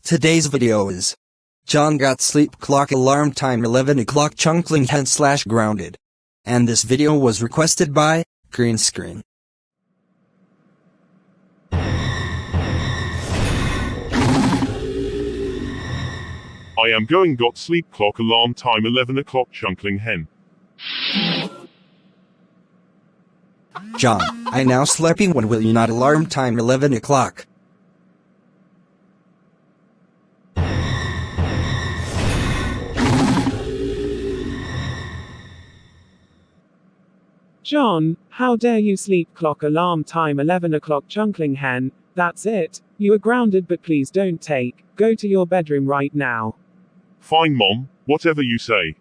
Today's video is John got sleep clock alarm time 11 o'clock Chunkling hen / grounded. And this video was requested by Green Screen. I am going got sleep clock alarm time 11 o'clock Chunkling hen. John, I now sleeping when will you not alarm time 11 o'clock? John, how dare you sleep clock alarm time 11 o'clock Chunkling hen, that's it, you are grounded but please don't go to your bedroom right now. Fine mom, whatever you say.